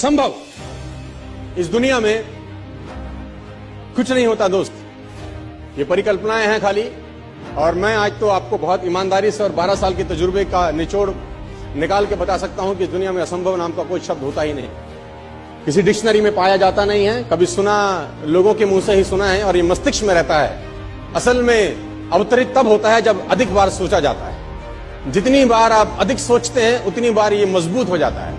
संभव इस दुनिया में कुछ नहीं होता दोस्त, ये परिकल्पनाएं हैं खाली। और मैं आज तो आपको बहुत ईमानदारी से और 12 साल के तजुर्बे का निचोड़ निकाल के बता सकता हूं कि इस दुनिया में असंभव नाम का कोई शब्द होता ही नहीं, किसी डिक्शनरी में पाया जाता नहीं है, कभी सुना लोगों के मुंह से ही सुना है और ये मस्तिष्क में रहता है। असल में अवतरित तब होता है जब अधिक बार सोचा जाता है। जितनी बार आप अधिक सोचते हैं उतनी बार ये मजबूत हो जाता है।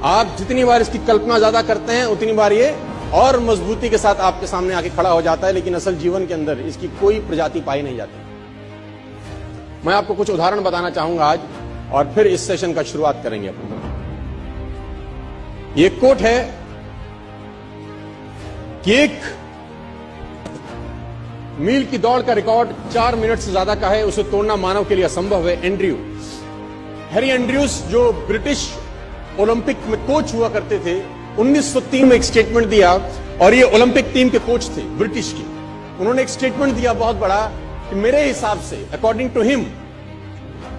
आप जितनी बार इसकी कल्पना ज्यादा करते हैं उतनी बार ये और मजबूती के साथ आपके सामने आके खड़ा हो जाता है। लेकिन असल जीवन के अंदर इसकी कोई प्रजाति पाई नहीं जाती। मैं आपको कुछ उदाहरण बताना चाहूंगा आज और फिर इस सेशन का शुरुआत करेंगे अपन। ये कोट है कि 1 मील की दौड़ का रिकॉर्ड 4 मिनट से ज्यादा का है, उसे तोड़ना मानव के लिए असंभव है। हैरी एंड्रयूज जो ब्रिटिश ओलंपिक में कोच हुआ करते थे, 1903 में एक स्टेटमेंट दिया, और ये ओलंपिक टीम के कोच थे ब्रिटिश के। उन्होंने एक स्टेटमेंट दिया बहुत बड़ा कि मेरे हिसाब से, अकॉर्डिंग टू हिम,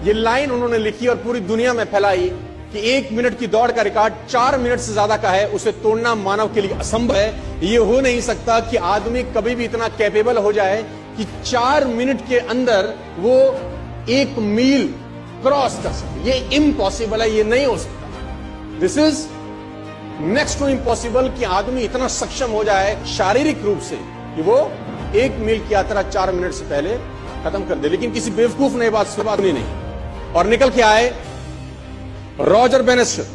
ये लाइन उन्होंने लिखी और पूरी दुनिया में फैलाई कि 1 मिनट की दौड़ का रिकॉर्ड 4 मिनट से ज्यादा का है, उसे तोड़ना मानव के लिए असंभव है। ये हो नहीं सकता कि आदमी कभी भी इतना कैपेबल हो जाए कि 4 मिनट के अंदर वो 1 मील क्रॉस कर सके। ये इम्पॉसिबल है, ये नहीं हो सकता। This is next to impossible कि आदमी इतना सक्षम हो जाए शारीरिक रूप से कि वो 1 मील की यात्रा 4 मिनट से पहले खत्म कर दे। लेकिन किसी बेवकूफ ने बात सुनी नहीं और निकल के आए रॉजर बेनेस्टर,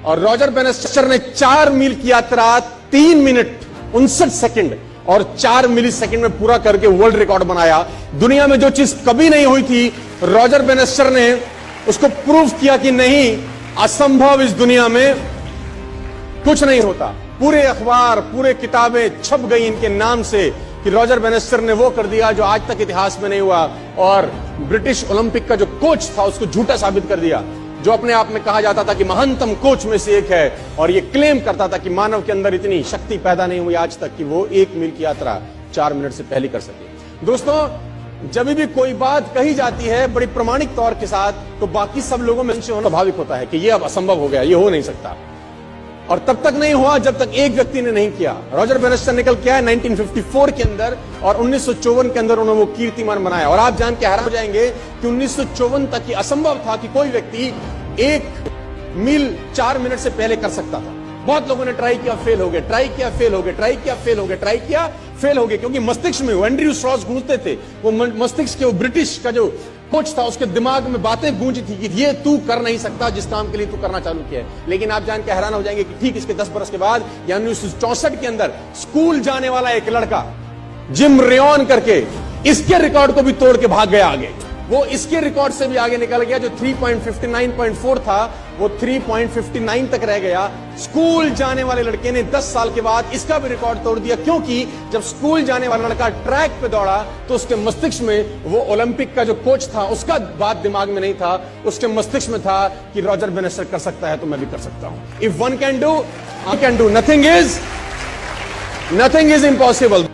और रॉजर बेनेस्टर ने 4 मील की यात्रा 3 मिनट 59 सेकंड और 4 मिली सेकंड में पूरा करके वर्ल्ड रिकॉर्ड बनाया। दुनिया में जो चीज कभी नहीं हुई थी, रॉजर बेनेस्टर ने उसको प्रूव किया कि नहीं, असंभव इस दुनिया में कुछ नहीं होता। पूरे अखबार, पूरे किताबें छप गई इनके नाम से कि रॉजर बेनेस्टर ने वो कर दिया जो आज तक इतिहास में नहीं हुआ, और ब्रिटिश ओलंपिक का जो कोच था उसको झूठा साबित कर दिया, जो अपने आप में कहा जाता था कि महानतम कोच में से एक है, और ये क्लेम करता था कि मानव के अंदर इतनी शक्ति पैदा नहीं हुई आज तक कि वो 1 मील की यात्रा 4 मिनट से पहले कर सके। दोस्तों, जब भी कोई बात कही जाती है बड़ी प्रमाणिक तौर के साथ, तो बाकी सब लोगों में स्वाभाविक होता है कि ये अब असंभव हो गया, ये हो नहीं सकता। और तब तक नहीं हुआ जब तक एक व्यक्ति ने नहीं किया। रॉजर बेनेस्टर निकल के आया 1954 के अंदर, और 1954 के अंदर उन्होंने वो कीर्तिमान बनाया। और आप जान के हैरान हो जाएंगे कि 1954 तक ये असंभव था कि कोई व्यक्ति 1 मील 4 मिनट से पहले कर सकता था। बहुत लोगों ने ट्राई किया, फेल हो गए, ट्राई किया, फेल हो गए, ट्राई किया, फेल हो गए, ट्राई किया, फेल हो गए, क्योंकि मस्तिष्क में एंड्रयू स्ट्रॉस गूंजते थे। वो मस्तिष्क के, वो ब्रिटिश का जो कोच था, उसके दिमाग में बातें गूंजी थी कि ये तू कर नहीं सकता जिस काम के लिए तू करना चालू किया है। लेकिन आप जान के हैरान हो जाएंगे कि ठीक इसके 10 बरस के बाद, यानी 1964 के अंदर, स्कूल जाने वाला एक लड़का जिम रेयन करके इसके रिकॉर्ड को भी तोड़ के भाग गया आगे। वो इसके रिकॉर्ड से भी आगे निकल गया, जो 3.59.4 था वो 3.59 तक रह गया। स्कूल जाने वाले लड़के ने 10 साल के बाद इसका भी रिकॉर्ड तोड़ दिया, क्योंकि जब स्कूल जाने वाला लड़का ट्रैक पे दौड़ा तो उसके मस्तिष्क में वो ओलंपिक का जो कोच था उसका बात दिमाग में नहीं था, उसके मस्तिष्क में था कि रॉजर बेनेस्टर कर सकता है तो मैं भी कर सकता हूं। If one can do, I can do. Nothing is impossible.